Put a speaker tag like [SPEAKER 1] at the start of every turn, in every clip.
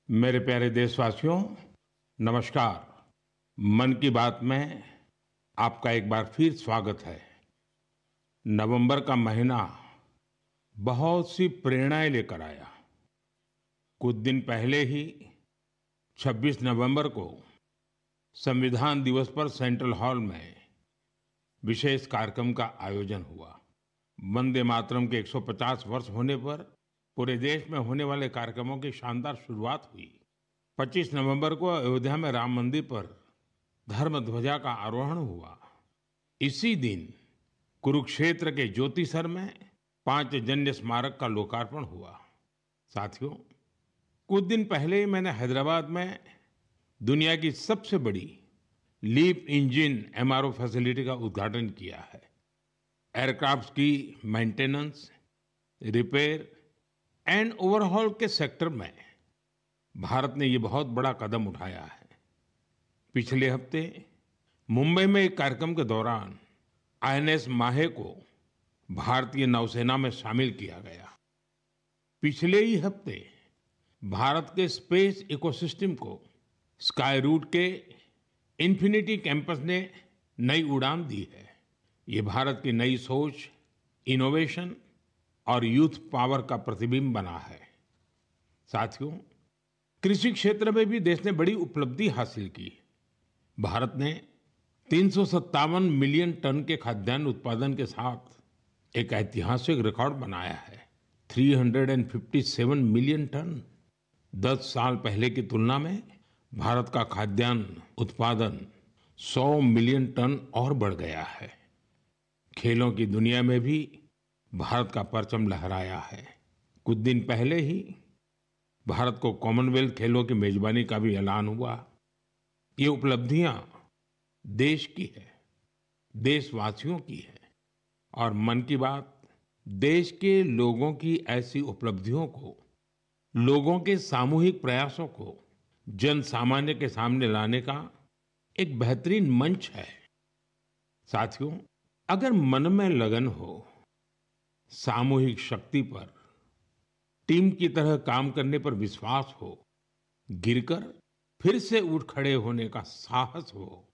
[SPEAKER 1] मेरे प्यारे देशवासियों, नमस्कार। मन की बात में आपका एक बार फिर स्वागत है। नवंबर का महीना बहुत सी प्रेरणाएं लेकर आया। कुछ दिन पहले ही 26 नवंबर को संविधान दिवस पर सेंट्रल हॉल में विशेष कार्यक्रम का आयोजन हुआ। वंदे मातरम के 150 वर्ष होने पर पूरे देश में होने वाले कार्यक्रमों की शानदार शुरुआत हुई। 25 नवंबर को अयोध्या में राम मंदिर पर धर्म ध्वजा का आरोहण हुआ। इसी दिन कुरुक्षेत्र के ज्योतिसर में पांचजन्य स्मारक का लोकार्पण हुआ। साथियों, कुछ दिन पहले ही मैंने हैदराबाद में दुनिया की सबसे बड़ी लीप इंजन एमआरओ फैसिलिटी का उद्घाटन किया है। एयरक्राफ्ट की मेंटेनेंस, रिपेयर एंड ओवरहॉल के सेक्टर में भारत ने ये बहुत बड़ा कदम उठाया है। पिछले हफ्ते मुंबई में एक कार्यक्रम के दौरान आईएनएस माहे को भारतीय नौसेना में शामिल किया गया। पिछले ही हफ्ते भारत के स्पेस इकोसिस्टम को स्काई रूट के इंफिनिटी कैंपस ने नई उड़ान दी है। ये भारत की नई सोच, इनोवेशन और यूथ पावर का प्रतिबिंब बना है। साथियों, कृषि क्षेत्र में भी देश ने बड़ी उपलब्धि हासिल की। भारत ने 357 मिलियन टन के खाद्यान्न उत्पादन के साथ एक ऐतिहासिक रिकॉर्ड बनाया है। 357 मिलियन टन। 10 साल पहले की तुलना में भारत का खाद्यान्न उत्पादन 100 मिलियन टन और बढ़ गया है। खेलों की दुनिया में भी भारत का परचम लहराया है। कुछ दिन पहले ही भारत को कॉमनवेल्थ खेलों की मेजबानी का भी ऐलान हुआ। ये उपलब्धियां देश की है, देशवासियों की है और मन की बात देश के लोगों की ऐसी उपलब्धियों को, लोगों के सामूहिक प्रयासों को जन सामान्य के सामने लाने का एक बेहतरीन मंच है। साथियों, अगर मन में लगन हो, सामूहिक शक्ति पर, टीम की तरह काम करने पर विश्वास हो, गिरकर फिर से उठ खड़े होने का साहस हो,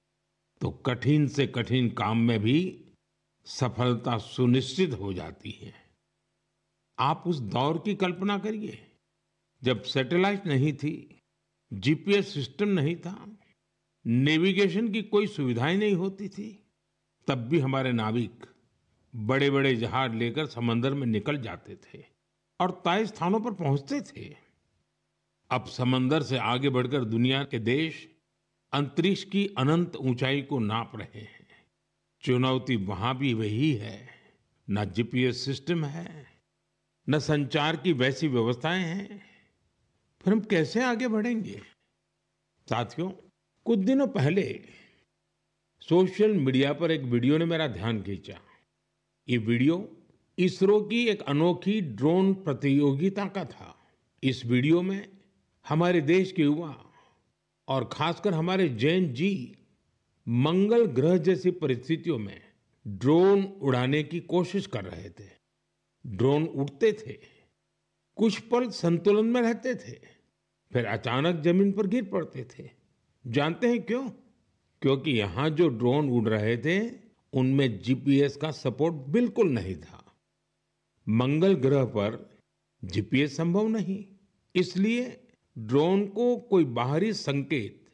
[SPEAKER 1] तो कठिन से कठिन काम में भी सफलता सुनिश्चित हो जाती है। आप उस दौर की कल्पना करिए जब सैटेलाइट नहीं थी, जीपीएस सिस्टम नहीं था, नेविगेशन की कोई सुविधाएं नहीं होती थी। तब भी हमारे नाविक बड़े बड़े जहाज लेकर समंदर में निकल जाते थे और तय स्थानों पर पहुंचते थे। अब समंदर से आगे बढ़कर दुनिया के देश अंतरिक्ष की अनंत ऊंचाई को नाप रहे हैं। चुनौती वहां भी वही है। न जीपीएस सिस्टम है, न संचार की वैसी व्यवस्थाएं हैं। फिर हम कैसे आगे बढ़ेंगे? साथियों, कुछ दिनों पहले सोशल मीडिया पर एक वीडियो ने मेरा ध्यान खींचा। ये वीडियो इसरो की एक अनोखी ड्रोन प्रतियोगिता का था। इस वीडियो में हमारे देश के युवा और खासकर हमारे जैन जी मंगल ग्रह जैसी परिस्थितियों में ड्रोन उड़ाने की कोशिश कर रहे थे। ड्रोन उड़ते थे, कुछ पल संतुलन में रहते थे, फिर अचानक जमीन पर गिर पड़ते थे। जानते हैं क्यों? क्योंकि यहां जो ड्रोन उड़ रहे थे उनमें जीपीएस का सपोर्ट बिल्कुल नहीं था। मंगल ग्रह पर जीपीएस संभव नहीं, इसलिए ड्रोन को कोई बाहरी संकेत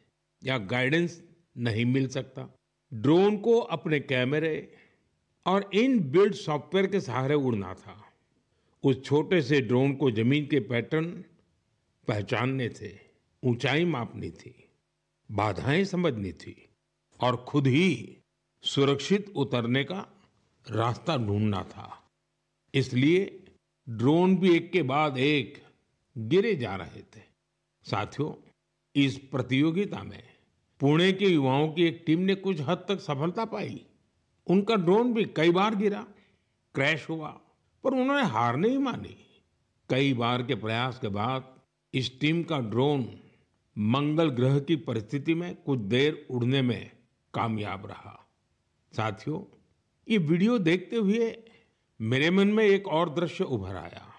[SPEAKER 1] या गाइडेंस नहीं मिल सकता। ड्रोन को अपने कैमरे और इन बिल्ट सॉफ्टवेयर के सहारे उड़ना था। उस छोटे से ड्रोन को जमीन के पैटर्न पहचानने थे, ऊंचाई मापनी थी, बाधाएं समझनी थी और खुद ही सुरक्षित उतरने का रास्ता ढूंढना था। इसलिए ड्रोन भी एक के बाद एक गिरे जा रहे थे। साथियों, इस प्रतियोगिता में पुणे के युवाओं की एक टीम ने कुछ हद तक सफलता पाई। उनका ड्रोन भी कई बार गिरा, क्रैश हुआ, पर उन्होंने हार नहीं मानी। कई बार के प्रयास के बाद इस टीम का ड्रोन मंगल ग्रह की परिस्थिति में कुछ देर उड़ने में कामयाब रहा। साथियों, ये वीडियो देखते हुए मेरे मन में एक और दृश्य उभर आया।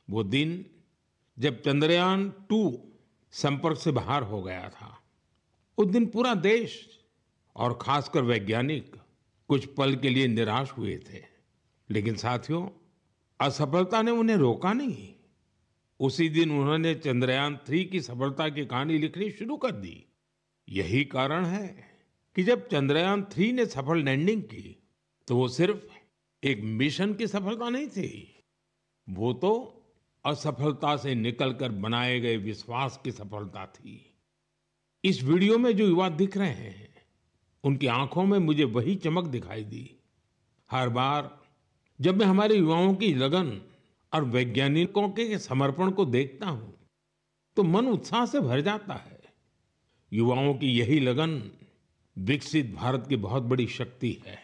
[SPEAKER 1] वो दिन जब चंद्रयान-2 संपर्क से बाहर हो गया था। उस दिन पूरा देश और खासकर वैज्ञानिक कुछ पल के लिए निराश हुए थे। लेकिन साथियों, असफलता ने उन्हें रोका नहीं। उसी दिन उन्होंने चंद्रयान-3 की सफलता की कहानी लिखनी शुरू कर दी। यही कारण है कि जब चंद्रयान-3 ने सफल लैंडिंग की तो वो सिर्फ एक मिशन की सफलता नहीं थी, वो तो असफलता से निकलकर बनाए गए विश्वास की सफलता थी। इस वीडियो में जो युवा दिख रहे हैं, उनकी आंखों में मुझे वही चमक दिखाई दी। हर बार जब मैं हमारे युवाओं की लगन और वैज्ञानिकों के समर्पण को देखता हूं, तो मन उत्साह से भर जाता है। युवाओं की यही लगन विकसित भारत की बहुत बड़ी शक्ति है।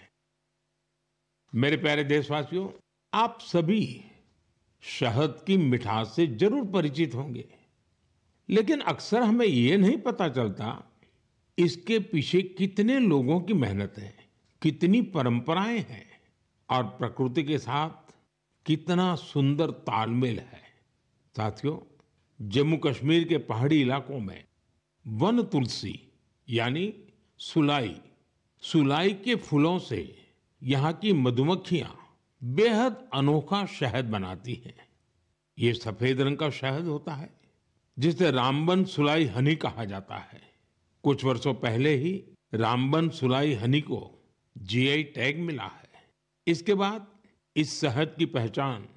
[SPEAKER 1] मेरे प्यारे देशवासियों, आप सभी शहद की मिठास से जरूर परिचित होंगे, लेकिन अक्सर हमें ये नहीं पता चलता इसके पीछे कितने लोगों की मेहनत है, कितनी परंपराएं हैं और प्रकृति के साथ कितना सुंदर तालमेल है। साथियों, जम्मू कश्मीर के पहाड़ी इलाकों में वन तुलसी यानी सुलाई के फूलों से यहाँ की मधुमक्खियां बेहद अनोखा शहद बनाती हैं। ये सफेद रंग का शहद होता है जिसे रामबन सुलाई हनी कहा जाता है। कुछ वर्षों पहले ही रामबन सुलाई हनी को जीआई टैग मिला है। इसके बाद इस शहद की पहचान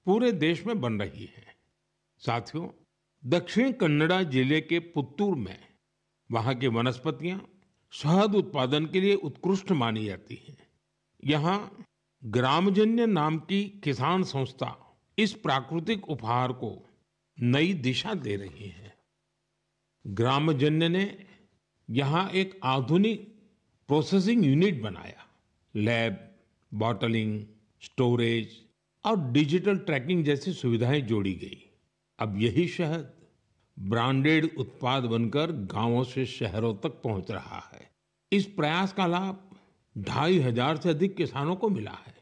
[SPEAKER 1] पूरे देश में बन रही है। साथियों, दक्षिण कन्नड़ा जिले के पुत्तूर में वहां की वनस्पतियां शहद उत्पादन के लिए उत्कृष्ट मानी जाती हैं। यहाँ ग्रामजन्य नाम की किसान संस्था इस प्राकृतिक उपहार को नई दिशा दे रही है। ग्रामजन्य ने यहाँ एक आधुनिक प्रोसेसिंग यूनिट बनाया। लैब, बॉटलिंग, स्टोरेज और डिजिटल ट्रैकिंग जैसी सुविधाएं जोड़ी गई। अब यही शहद ब्रांडेड उत्पाद बनकर गांवों से शहरों तक पहुंच रहा है। इस प्रयास का लाभ 2500 से अधिक किसानों को मिला है।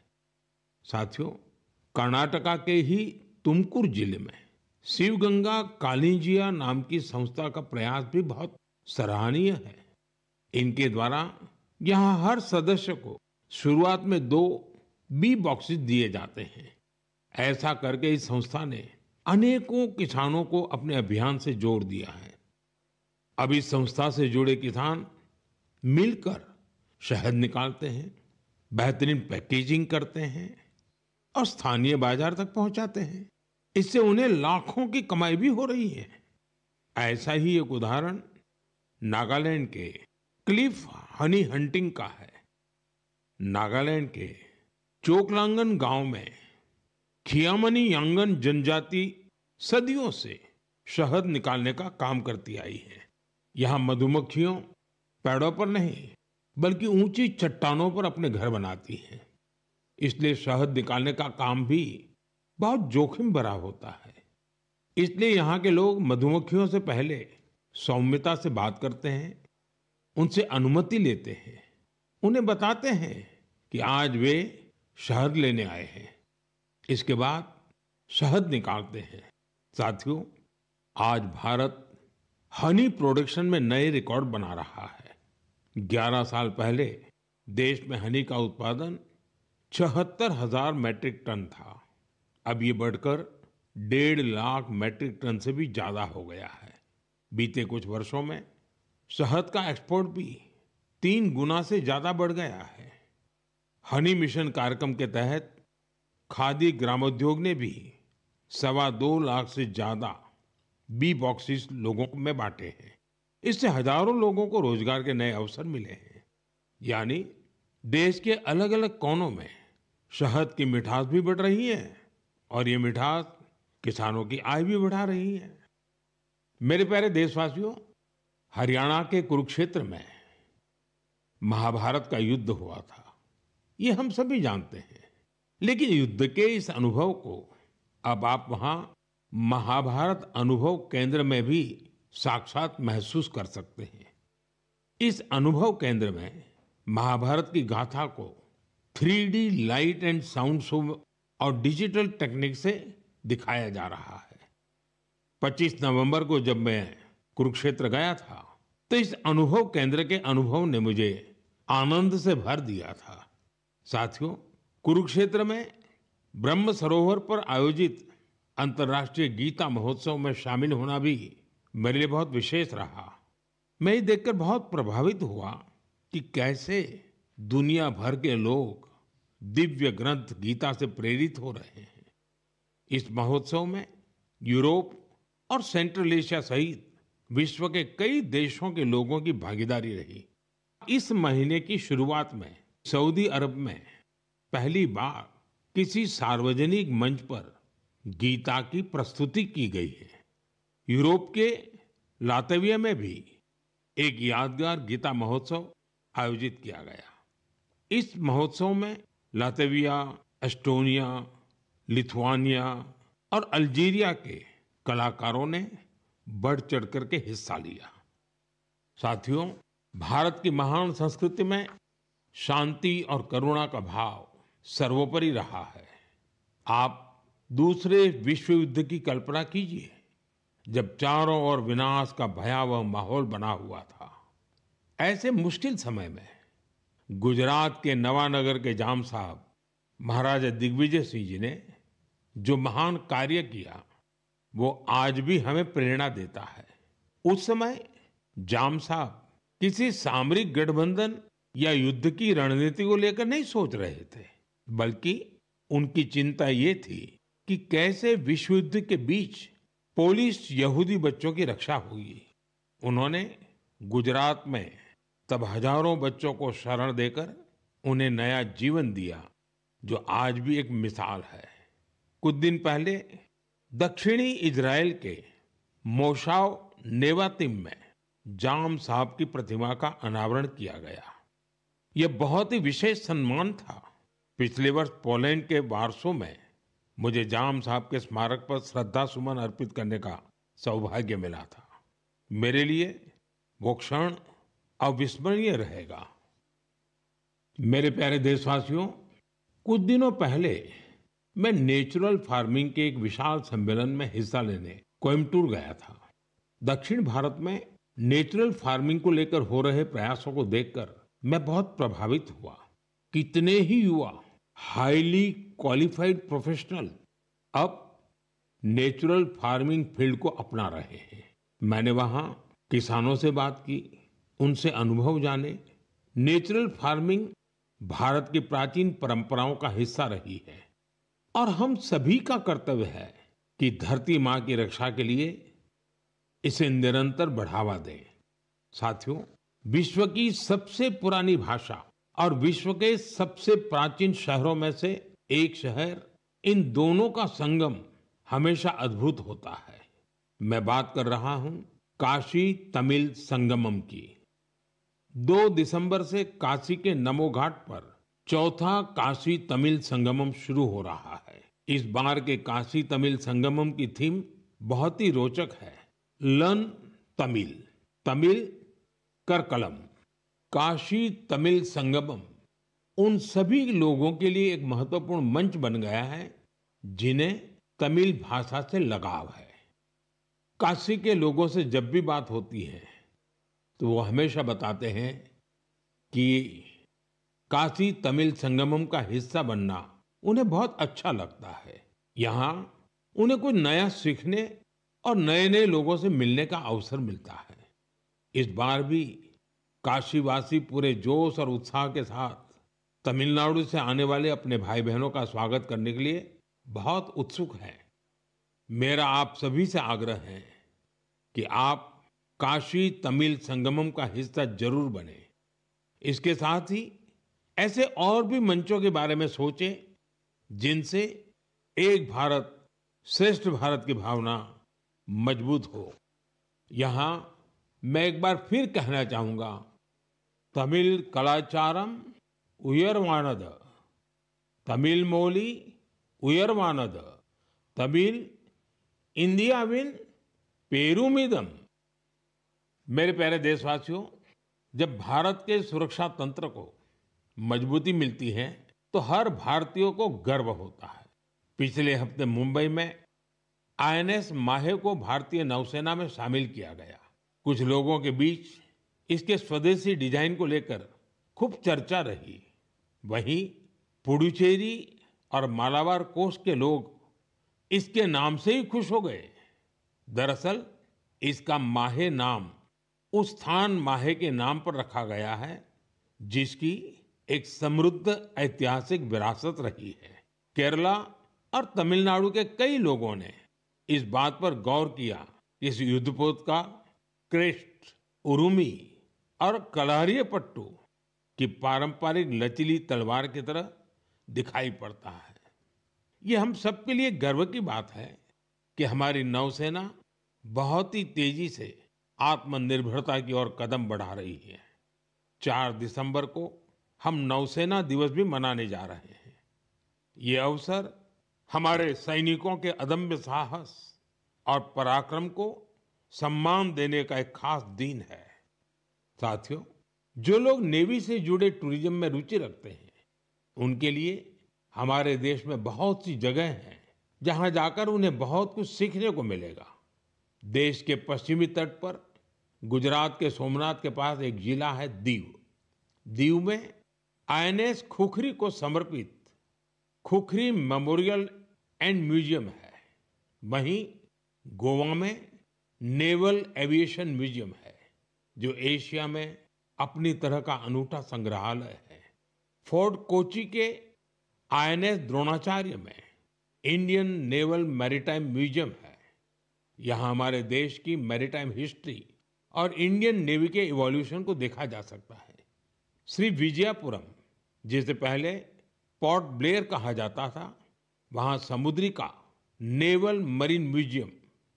[SPEAKER 1] साथियों, कर्नाटका के ही तुमकुर जिले में शिवगंगा कालिंजिया नाम की संस्था का प्रयास भी बहुत सराहनीय है। इनके द्वारा यहाँ हर सदस्य को शुरुआत में 2 बी बॉक्सेस दिए जाते हैं। ऐसा करके इस संस्था ने अनेकों किसानों को अपने अभियान से जोड़ दिया है। अब इस संस्था से जुड़े किसान मिलकर शहद निकालते हैं, बेहतरीन पैकेजिंग करते हैं और स्थानीय बाजार तक पहुंचाते हैं। इससे उन्हें लाखों की कमाई भी हो रही है। ऐसा ही एक उदाहरण नागालैंड के क्लिफ हनी हंटिंग का है। नागालैंड के चोकलांगन गांव में खियामनी यांगन जनजाति सदियों से शहद निकालने का काम करती आई है। यहाँ मधुमक्खियों पेड़ों पर नहीं बल्कि ऊंची चट्टानों पर अपने घर बनाती हैं। इसलिए शहद निकालने का काम भी बहुत जोखिम भरा होता है। इसलिए यहाँ के लोग मधुमक्खियों से पहले सौम्यता से बात करते हैं, उनसे अनुमति लेते हैं, उन्हें बताते हैं कि आज वे शहद लेने आए हैं। इसके बाद शहद निकालते हैं। साथियों, आज भारत हनी प्रोडक्शन में नए रिकॉर्ड बना रहा है। 11 साल पहले देश में हनी का उत्पादन 76,000 मैट्रिक टन था। अब ये बढ़कर 1.5 लाख मैट्रिक टन से भी ज्यादा हो गया है। बीते कुछ वर्षों में शहद का एक्सपोर्ट भी 3 गुना से ज्यादा बढ़ गया है। हनी मिशन कार्यक्रम के तहत खादी ग्रामोद्योग ने भी 2.25 लाख से ज्यादा बी बॉक्सेस लोगों में बांटे हैं। इससे हजारों लोगों को रोजगार के नए अवसर मिले हैं। यानी देश के अलग अलग कोनों में शहद की मिठास भी बढ़ रही है और ये मिठास किसानों की आय भी बढ़ा रही है। मेरे प्यारे देशवासियों, हरियाणा के कुरुक्षेत्र में महाभारत का युद्ध हुआ था, ये हम सभी जानते हैं। लेकिन युद्ध के इस अनुभव को अब आप वहां महाभारत अनुभव केंद्र में भी साक्षात महसूस कर सकते हैं। इस अनुभव केंद्र में महाभारत की गाथा को 3D light and sound show और डिजिटल टेक्निक से दिखाया जा रहा है। 25 नवंबर को जब मैं कुरुक्षेत्र गया था तो इस अनुभव केंद्र के अनुभव ने मुझे आनंद से भर दिया था। साथियों, कुरुक्षेत्र में ब्रह्म सरोवर पर आयोजित अंतर्राष्ट्रीय गीता महोत्सव में शामिल होना भी मेरे लिए बहुत विशेष रहा। मैं ये देखकर बहुत प्रभावित हुआ कि कैसे दुनिया भर के लोग दिव्य ग्रंथ गीता से प्रेरित हो रहे हैं। इस महोत्सव में यूरोप और सेंट्रल एशिया सहित विश्व के कई देशों के लोगों की भागीदारी रही। इस महीने की शुरुआत में सऊदी अरब में पहली बार किसी सार्वजनिक मंच पर गीता की प्रस्तुति की गई है। यूरोप के लातविया में भी एक यादगार गीता महोत्सव आयोजित किया गया। इस महोत्सव में लातविया, एस्टोनिया, लिथुआनिया और अल्जीरिया के कलाकारों ने बढ़ चढ़ करके हिस्सा लिया। साथियों, भारत की महान संस्कृति में शांति और करुणा का भाव सर्वोपरि रहा है। आप दूसरे विश्व युद्ध की कल्पना कीजिए, जब चारों ओर विनाश का भयावह माहौल बना हुआ था। ऐसे मुश्किल समय में गुजरात के नवानगर के जाम साहब महाराजा दिग्विजय सिंह जी ने जो महान कार्य किया वो आज भी हमें प्रेरणा देता है। उस समय जाम साहब किसी सामरिक गठबंधन या युद्ध की रणनीति को लेकर नहीं सोच रहे थे, बल्कि उनकी चिंता ये थी कि कैसे विश्व युद्ध के बीच पोलिश यहूदी बच्चों की रक्षा होगी। उन्होंने गुजरात में तब हजारों बच्चों को शरण देकर उन्हें नया जीवन दिया, जो आज भी एक मिसाल है। कुछ दिन पहले दक्षिणी इजराइल के मोशाव नेवातिम में जाम साहब की प्रतिमा का अनावरण किया गया। यह बहुत ही विशेष सम्मान था। पिछले वर्ष पोलैंड के वार्सो में मुझे जाम साहब के स्मारक पर श्रद्धा सुमन अर्पित करने का सौभाग्य मिला था। मेरे लिए वो क्षण अविस्मरणीय रहेगा। मेरे प्यारे देशवासियों, कुछ दिनों पहले मैं नेचुरल फार्मिंग के एक विशाल सम्मेलन में हिस्सा लेने कोयम्बटूर गया था। दक्षिण भारत में नेचुरल फार्मिंग को लेकर हो रहे प्रयासों को देखकर मैं बहुत प्रभावित हुआ। कितने ही युवा हाईली क्वालिफाइड प्रोफेशनल अब नेचुरल फार्मिंग फील्ड को अपना रहे हैं। मैंने वहां किसानों से बात की, उनसे अनुभव जाने। नेचुरल फार्मिंग भारत की प्राचीन परंपराओं का हिस्सा रही है और हम सभी का कर्तव्य है कि धरती माँ की रक्षा के लिए इसे निरंतर बढ़ावा दें। साथियों, विश्व की सबसे पुरानी भाषा और विश्व के सबसे प्राचीन शहरों में से एक शहर, इन दोनों का संगम हमेशा अद्भुत होता है। मैं बात कर रहा हूं काशी तमिल संगमम की। 2 दिसंबर से काशी के नमो घाट पर चौथा काशी तमिल संगमम शुरू हो रहा है। इस बार के काशी तमिल संगमम की थीम बहुत ही रोचक है। लर्न तमिल, तमिल कर कलम। काशी तमिल संगमम उन सभी लोगों के लिए एक महत्वपूर्ण मंच बन गया है जिन्हें तमिल भाषा से लगाव है। काशी के लोगों से जब भी बात होती है तो वो हमेशा बताते हैं कि काशी तमिल संगमम का हिस्सा बनना उन्हें बहुत अच्छा लगता है। यहाँ उन्हें कुछ नया सीखने और नए नए लोगों से मिलने का अवसर मिलता है। इस बार भी काशीवासी पूरे जोश और उत्साह के साथ तमिलनाडु से आने वाले अपने भाई बहनों का स्वागत करने के लिए बहुत उत्सुक हैं। मेरा आप सभी से आग्रह है कि आप काशी तमिल संगमम का हिस्सा जरूर बने। इसके साथ ही ऐसे और भी मंचों के बारे में सोचें जिनसे एक भारत श्रेष्ठ भारत की भावना मजबूत हो। यहाँ मैं एक बार फिर कहना चाहूंगा, तमिल कलाचारम उयर्वानद, तमिल मोली उयर्वानद, तमिल इंडियाविन पेरुमिदम। मेरे प्यारे देशवासियों, जब भारत के सुरक्षा तंत्र को मजबूती मिलती है तो हर भारतीय को गर्व होता है। पिछले हफ्ते मुंबई में आईएनएस माहे को भारतीय नौसेना में शामिल किया गया। कुछ लोगों के बीच इसके स्वदेशी डिजाइन को लेकर खूब चर्चा रही। वहीं पुडुचेरी और मालाबार कोस्ट के लोग इसके नाम से ही खुश हो गए। दरअसल इसका माहे नाम उस स्थान माहे के नाम पर रखा गया है जिसकी एक समृद्ध ऐतिहासिक विरासत रही है। केरला और तमिलनाडु के कई लोगों ने इस बात पर गौर किया कि इस युद्धपोत का क्रेस्ट, उरुमी और कलारियपट्टू की पारंपरिक लचीली तलवार की तरह दिखाई पड़ता है। ये हम सबके लिए गर्व की बात है कि हमारी नौसेना बहुत ही तेजी से आत्मनिर्भरता की ओर कदम बढ़ा रही है। 4 दिसंबर को हम नौसेना दिवस भी मनाने जा रहे हैं। ये अवसर हमारे सैनिकों के अदम्य साहस और पराक्रम को सम्मान देने का एक खास दिन है। साथियों, जो लोग नेवी से जुड़े टूरिज्म में रुचि रखते हैं, उनके लिए हमारे देश में बहुत सी जगह हैं जहां जाकर उन्हें बहुत कुछ सीखने को मिलेगा। देश के पश्चिमी तट पर गुजरात के सोमनाथ के पास एक जिला है दीव। दीव में आईएनएस खुखरी को समर्पित खुखरी मेमोरियल एंड म्यूजियम है। वहीं गोवा में नेवल एविएशन म्यूजियम है जो एशिया में अपनी तरह का अनूठा संग्रहालय है। फोर्ट कोची के आईएनएस द्रोणाचार्य में इंडियन नेवल मैरीटाइम म्यूजियम है। यहाँ हमारे देश की मैरीटाइम हिस्ट्री और इंडियन नेवी के इवोल्यूशन को देखा जा सकता है। श्री विजयपुरम, जिसे पहले पोर्ट ब्लेयर कहा जाता था, वहाँ समुद्री का नेवल मरीन म्यूजियम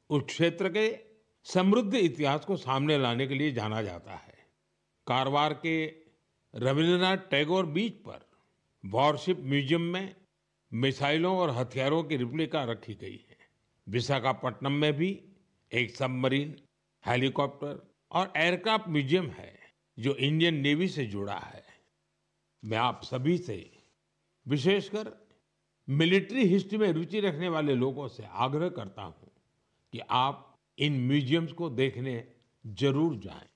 [SPEAKER 1] उस क्षेत्र के समृद्ध इतिहास को सामने लाने के लिए जाना जाता है। कारवार के रविंद्रनाथ टैगोर बीच पर वॉरशिप म्यूजियम में मिसाइलों और हथियारों की रिप्लिका रखी गई है। विशाखापट्टनम में भी एक सबमरीन, हेलीकॉप्टर और एयरक्राफ्ट म्यूजियम है जो इंडियन नेवी से जुड़ा है। मैं आप सभी से, विशेषकर मिलिट्री हिस्ट्री में रुचि रखने वाले लोगों से आग्रह करता हूं कि आप इन म्यूजियम्स को देखने जरूर जाएं।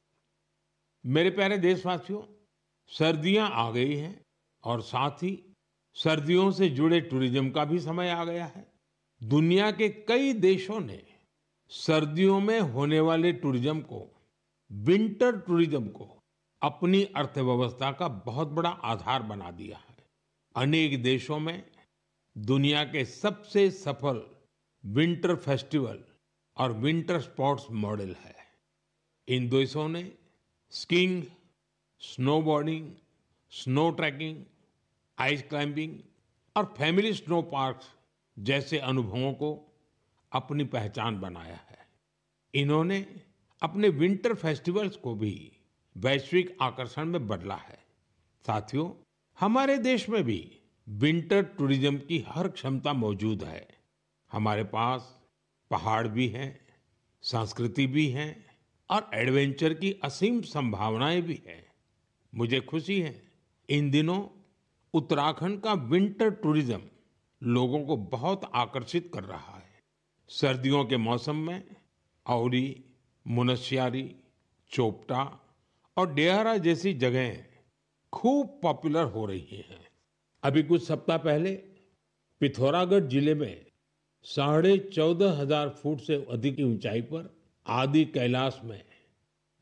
[SPEAKER 1] मेरे प्यारे देशवासियों, सर्दियां आ गई हैं और साथ ही सर्दियों से जुड़े टूरिज्म का भी समय आ गया है। दुनिया के कई देशों ने सर्दियों में होने वाले टूरिज्म को, विंटर टूरिज्म को अपनी अर्थव्यवस्था का बहुत बड़ा आधार बना दिया है। अनेक देशों में दुनिया के सबसे सफल विंटर फेस्टिवल और विंटर स्पोर्ट्स मॉडल है। इन देशों ने skiing, snowboarding, snow trekking, ice climbing और फैमिली स्नो पार्क्स जैसे अनुभवों को अपनी पहचान बनाया है। इन्होंने अपने विंटर फेस्टिवल्स को भी वैश्विक आकर्षण में बदला है। साथियों, हमारे देश में भी विंटर टूरिज्म की हर क्षमता मौजूद है। हमारे पास पहाड़ भी हैं, संस्कृति भी है और एडवेंचर की असीम संभावनाएं भी हैं। मुझे खुशी है, इन दिनों उत्तराखंड का विंटर टूरिज्म लोगों को बहुत आकर्षित कर रहा है। सर्दियों के मौसम में औली, मुनस्यारी, चोपटा और डेहरा जैसी जगहें खूब पॉपुलर हो रही हैं। अभी कुछ सप्ताह पहले पिथौरागढ़ जिले में 14,500 फुट से अधिक की ऊंचाई पर आदि कैलाश में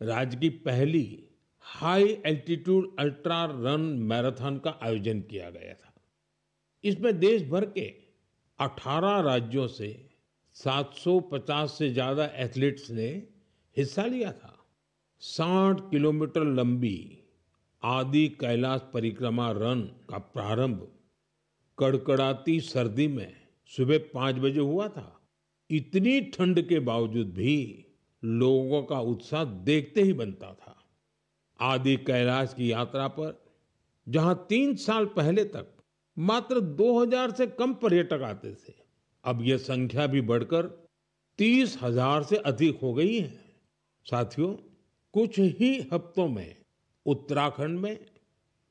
[SPEAKER 1] राज्य की पहली high altitude ultra run marathon का आयोजन किया गया था। इसमें देश भर के 18 राज्यों से 750 से ज्यादा एथलीट्स ने हिस्सा लिया था। 60 किलोमीटर लंबी आदि कैलाश परिक्रमा रन का प्रारंभ कड़कड़ाती सर्दी में सुबह 5 बजे हुआ था। इतनी ठंड के बावजूद भी लोगों का उत्साह देखते ही बनता था। आदि कैलाश की यात्रा पर जहां 3 साल पहले तक मात्र 2000 से कम पर्यटक आते थे, अब यह संख्या भी बढ़कर 30,000 से अधिक हो गई हैं। साथियों, कुछ ही हफ्तों में उत्तराखंड में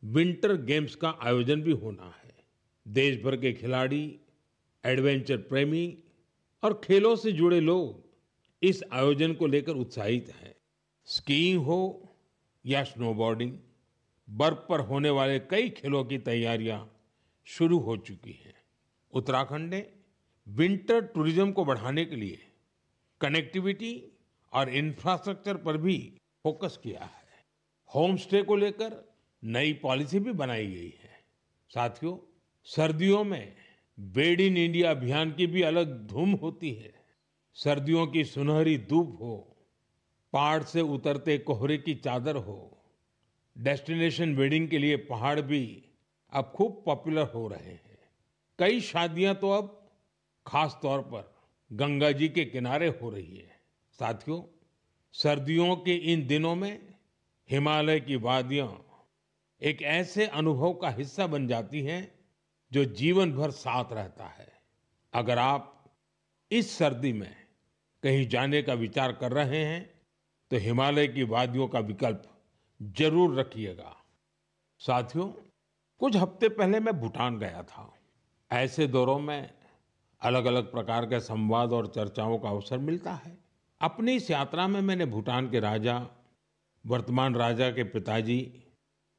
[SPEAKER 1] विंटर गेम्स का आयोजन भी होना है। देश भर के खिलाड़ी, एडवेंचर प्रेमी और खेलों से जुड़े लोग इस आयोजन को लेकर उत्साहित हैं। स्कीइंग हो या स्नोबोर्डिंग, बर्फ पर होने वाले कई खेलों की तैयारियां शुरू हो चुकी हैं। उत्तराखंड ने विंटर टूरिज्म को बढ़ाने के लिए कनेक्टिविटी और इंफ्रास्ट्रक्चर पर भी फोकस किया है। होम स्टे को लेकर नई पॉलिसी भी बनाई गई है। साथियों, सर्दियों में बेड इन इंडिया अभियान की भी अलग धूम होती है। सर्दियों की सुनहरी धूप हो, पहाड़ से उतरते कोहरे की चादर हो, डेस्टिनेशन वेडिंग के लिए पहाड़ भी अब खूब पॉपुलर हो रहे हैं। कई शादियां तो अब खास तौर पर गंगा जी के किनारे हो रही है। साथियों, सर्दियों के इन दिनों में हिमालय की वादियां एक ऐसे अनुभव का हिस्सा बन जाती हैं जो जीवन भर साथ रहता है। अगर आप इस सर्दी में कहीं जाने का विचार कर रहे हैं तो हिमालय की वादियों का विकल्प जरूर रखिएगा। साथियों, कुछ हफ्ते पहले मैं भूटान गया था। ऐसे दौरों में अलग अलग प्रकार के संवाद और चर्चाओं का अवसर मिलता है। अपनी इस यात्रा में मैंने भूटान के राजा, वर्तमान राजा के पिताजी,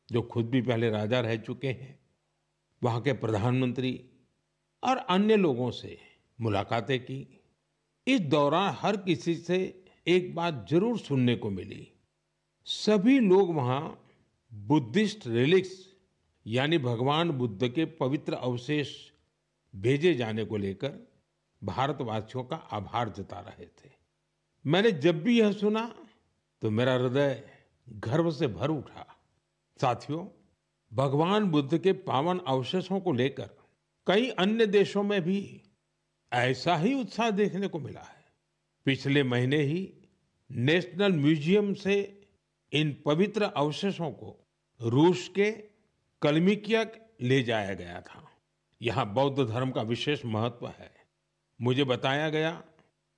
[SPEAKER 1] जो खुद भी पहले राजा रह चुके हैं, वहाँ के प्रधानमंत्री और अन्य लोगों से मुलाकातें की। इस दौरान हर किसी से एक बात जरूर सुनने को मिली। सभी लोग वहाँ बुद्धिस्ट रिलिक्स यानी भगवान बुद्ध के पवित्र अवशेष भेजे जाने को लेकर भारतवासियों का आभार जता रहे थे। मैंने जब भी यह सुना तो मेरा हृदय गर्व से भर उठा। साथियों, भगवान बुद्ध के पावन अवशेषों को लेकर कई अन्य देशों में भी ऐसा ही उत्साह देखने को मिला है। पिछले महीने ही नेशनल म्यूजियम से इन पवित्र अवशेषों को रूस के कलमिकिया ले जाया गया था। यहाँ बौद्ध धर्म का विशेष महत्व है। मुझे बताया गया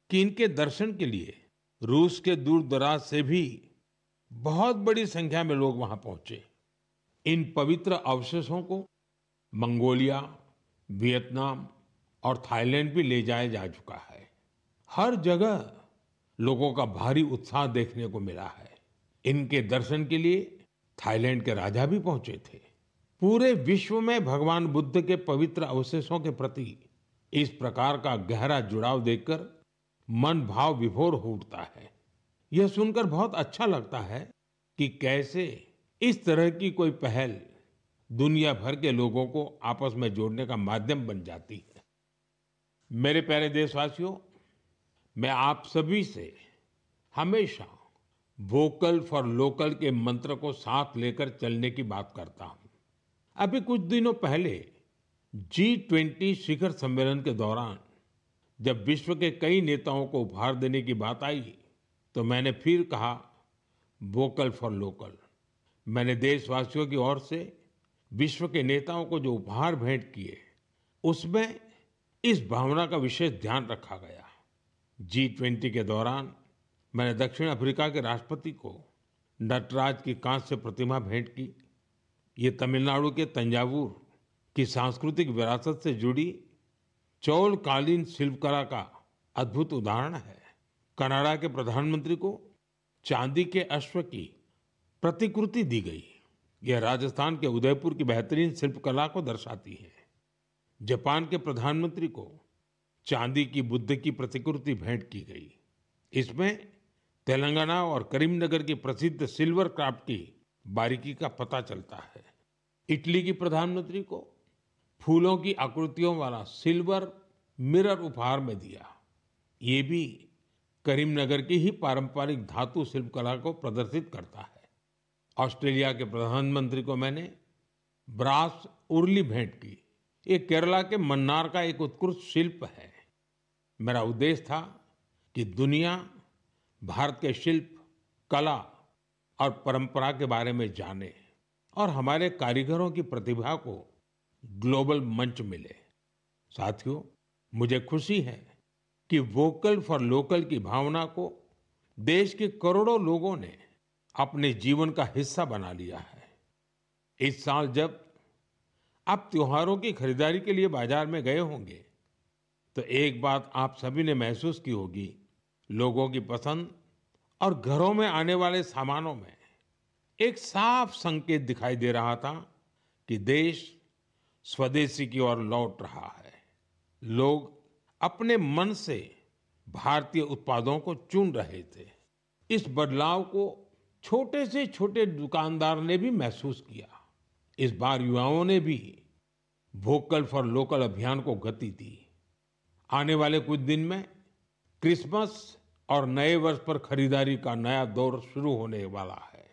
[SPEAKER 1] कि इनके दर्शन के लिए रूस के दूर दराज से भी बहुत बड़ी संख्या में लोग वहां पहुंचे। इन पवित्र अवशेषों को मंगोलिया, वियतनाम और थाईलैंड भी ले जाया जा चुका है। हर जगह लोगों का भारी उत्साह देखने को मिला है। इनके दर्शन के लिए थाईलैंड के राजा भी पहुंचे थे। पूरे विश्व में भगवान बुद्ध के पवित्र अवशेषों के प्रति इस प्रकार का गहरा जुड़ाव देखकर मन भाव विभोर हो उठता है। यह सुनकर बहुत अच्छा लगता है कि कैसे इस तरह की कोई पहल दुनिया भर के लोगों को आपस में जोड़ने का माध्यम बन जाती है। मेरे प्यारे देशवासियों, मैं आप सभी से हमेशा वोकल फॉर लोकल के मंत्र को साथ लेकर चलने की बात करता हूं। अभी कुछ दिनों पहले G20 शिखर सम्मेलन के दौरान जब विश्व के कई नेताओं को उपहार देने की बात आई तो मैंने फिर कहा वोकल फॉर लोकल। मैंने देशवासियों की ओर से विश्व के नेताओं को जो उपहार भेंट किए उसमें इस भावना का विशेष ध्यान रखा गया। G20 के दौरान मैंने दक्षिण अफ्रीका के राष्ट्रपति को नटराज की कांस्य प्रतिमा भेंट की। ये तमिलनाडु के तंजावुर की सांस्कृतिक विरासत से जुड़ी चौलकालीन शिल्पकला का अद्भुत उदाहरण है। कनाडा के प्रधानमंत्री को चांदी के अश्व की प्रतिकृति दी गई। यह राजस्थान के उदयपुर की बेहतरीन शिल्पकला को दर्शाती है। जापान के प्रधानमंत्री को चांदी की बुद्ध की प्रतिकृति भेंट की गई। इसमें तेलंगाना और करीमनगर की प्रसिद्ध सिल्वर क्राफ्ट की बारीकी का पता चलता है। इटली की प्रधानमंत्री को फूलों की आकृतियों वाला सिल्वर मिरर उपहार में दिया। ये भी करीमनगर की ही पारंपरिक धातु शिल्पकला को प्रदर्शित करता है। ऑस्ट्रेलिया के प्रधानमंत्री को मैंने ब्रास उर्ली भेंट की। ये केरला के मन्नार का एक उत्कृष्ट शिल्प है। मेरा उद्देश्य था कि दुनिया भारत के शिल्प, कला और परंपरा के बारे में जाने और हमारे कारीगरों की प्रतिभा को ग्लोबल मंच मिले। साथियों, मुझे खुशी है कि वोकल फॉर लोकल की भावना को देश के करोड़ों लोगों ने अपने जीवन का हिस्सा बना लिया है। इस साल जब आप त्योहारों की खरीदारी के लिए बाजार में गए होंगे, तो एक बात आप सभी ने महसूस की होगी, लोगों की पसंद और घरों में आने वाले सामानों में एक साफ संकेत दिखाई दे रहा था कि देश स्वदेशी की ओर लौट रहा है। लोग अपने मन से भारतीय उत्पादों को चुन रहे थे। इस बदलाव को छोटे से छोटे दुकानदार ने भी महसूस किया। इस बार युवाओं ने भी वोकल फॉर लोकल अभियान को गति दी। आने वाले कुछ दिन में क्रिसमस और नए वर्ष पर खरीदारी का नया दौर शुरू होने वाला है।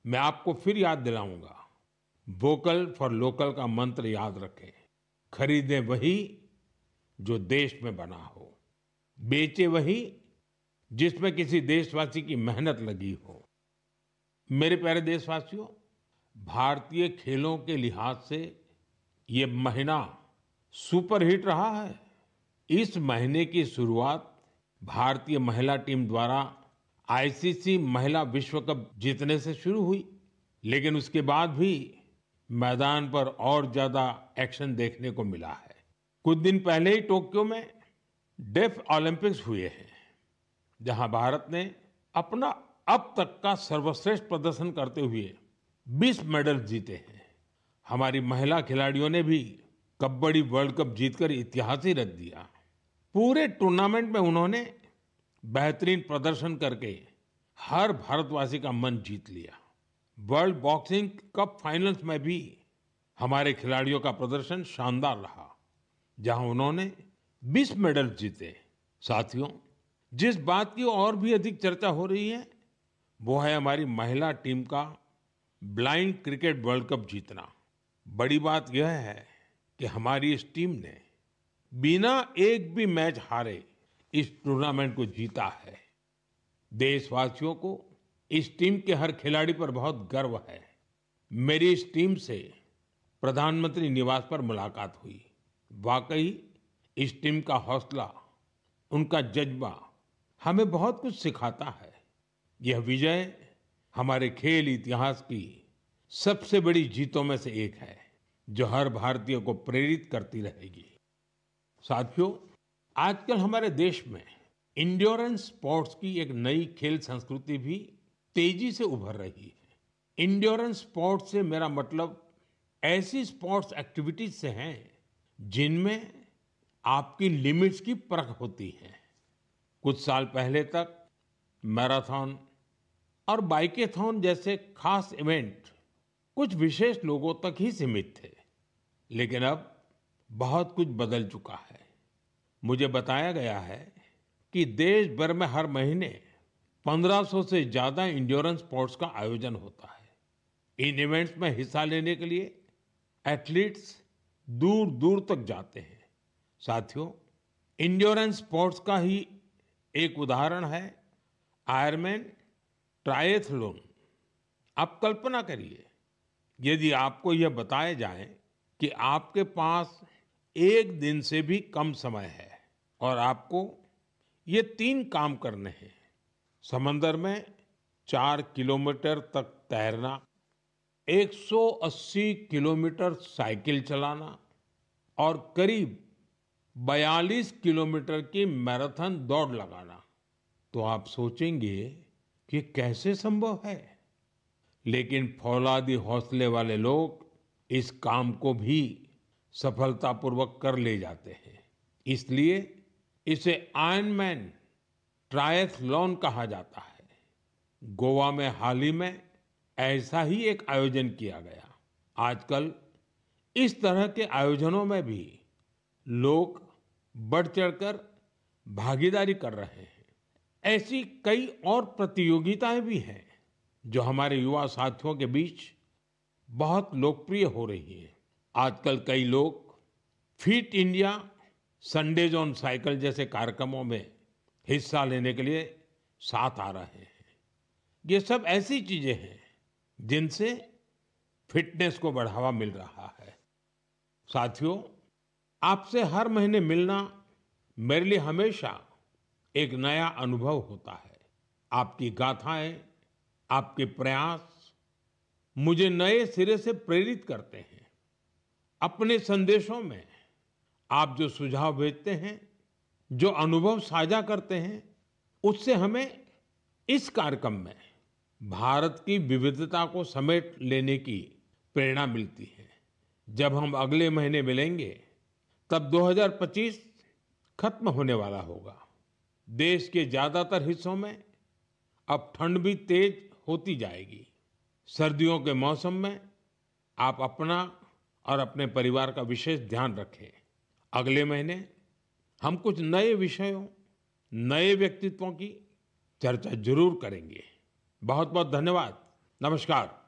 [SPEAKER 1] मैं आपको फिर याद दिलाऊंगा, वोकल फॉर लोकल का मंत्र याद रखें। खरीदें वही जो देश में बना हो, बेचे वही जिसमें किसी देशवासी की मेहनत लगी हो। मेरे प्यारे देशवासियों, भारतीय खेलों के लिहाज से ये महीना सुपरहिट रहा है। इस महीने की शुरुआत भारतीय महिला टीम द्वारा आईसीसी महिला विश्व कप जीतने से शुरू हुई, लेकिन उसके बाद भी मैदान पर और ज्यादा एक्शन देखने को मिला है। कुछ दिन पहले ही टोक्यो में डेफ ओलंपिक्स हुए हैं, जहां भारत ने अपना अब तक का सर्वश्रेष्ठ प्रदर्शन करते हुए 20 मेडल जीते हैं। हमारी महिला खिलाड़ियों ने भी कबड्डी वर्ल्ड कप जीतकर इतिहास ही रच दिया। पूरे टूर्नामेंट में उन्होंने बेहतरीन प्रदर्शन करके हर भारतवासी का मन जीत लिया। वर्ल्ड बॉक्सिंग कप फाइनल्स में भी हमारे खिलाड़ियों का प्रदर्शन शानदार रहा, जहां उन्होंने 20 मेडल जीते। साथियों, जिस बात की और भी अधिक चर्चा हो रही है, वो है हमारी महिला टीम का ब्लाइंड क्रिकेट वर्ल्ड कप जीतना। बड़ी बात यह है कि हमारी इस टीम ने बिना एक भी मैच हारे इस टूर्नामेंट को जीता है। देशवासियों को इस टीम के हर खिलाड़ी पर बहुत गर्व है। मेरी इस टीम से प्रधानमंत्री निवास पर मुलाकात हुई। वाकई इस टीम का हौसला, उनका जज्बा हमें बहुत कुछ सिखाता है। यह विजय हमारे खेल इतिहास की सबसे बड़ी जीतों में से एक है, जो हर भारतीय को प्रेरित करती रहेगी। साथियों, आजकल हमारे देश में इंड्योरेंस स्पोर्ट्स की एक नई खेल संस्कृति भी तेजी से उभर रही है। इंड्योरेंस स्पोर्ट्स से मेरा मतलब ऐसी स्पोर्ट्स एक्टिविटीज से है जिनमें आपकी लिमिट्स की परख होती है। कुछ साल पहले तक मैराथन और बाइकेथॉन जैसे खास इवेंट कुछ विशेष लोगों तक ही सीमित थे, लेकिन अब बहुत कुछ बदल चुका है। मुझे बताया गया है कि देश भर में हर महीने 1500 से ज्यादा इंड्योरेंस स्पोर्ट्स का आयोजन होता है। इन इवेंट्स में हिस्सा लेने के लिए एथलीट्स दूर दूर तक जाते हैं। साथियों, इंड्योरेंस स्पोर्ट्स का ही एक उदाहरण है आयरमैन ट्रायथलॉन। आप कल्पना करिए, यदि आपको यह बताया जाए कि आपके पास एक दिन से भी कम समय है और आपको ये 3 काम करने हैं: समंदर में 4 किलोमीटर तक तैरना, 180 किलोमीटर साइकिल चलाना और करीब 42 किलोमीटर की मैराथन दौड़ लगाना, तो आप सोचेंगे कि कैसे संभव है। लेकिन फौलादी हौसले वाले लोग इस काम को भी सफलतापूर्वक कर ले जाते हैं। इसलिए इसे आयरनमैन ट्रायथलॉन कहा जाता है। गोवा में हाल ही में ऐसा ही एक आयोजन किया गया। आजकल इस तरह के आयोजनों में भी लोग बढ़ चढ़कर भागीदारी कर रहे हैं। ऐसी कई और प्रतियोगिताएं भी हैं जो हमारे युवा साथियों के बीच बहुत लोकप्रिय हो रही है। आजकल कई लोग fit India, Sundays on cycle जैसे कार्यक्रमों में हिस्सा लेने के लिए साथ आ रहे हैं। ये सब ऐसी चीजें हैं जिनसे फिटनेस को बढ़ावा मिल रहा है। साथियों, आपसे हर महीने मिलना मेरे लिए हमेशा एक नया अनुभव होता है। आपकी गाथाएं, आपके प्रयास मुझे नए सिरे से प्रेरित करते हैं। अपने संदेशों में आप जो सुझाव भेजते हैं, जो अनुभव साझा करते हैं, उससे हमें इस कार्यक्रम में भारत की विविधता को समेट लेने की प्रेरणा मिलती है। जब हम अगले महीने मिलेंगे, तब 2025 खत्म होने वाला होगा। देश के ज्यादातर हिस्सों में अब ठंड भी तेज होती जाएगी। सर्दियों के मौसम में आप अपना और अपने परिवार का विशेष ध्यान रखें। अगले महीने हम कुछ नए विषयों, नए व्यक्तित्वों की चर्चा जरूर करेंगे। बहुत बहुत धन्यवाद। नमस्कार।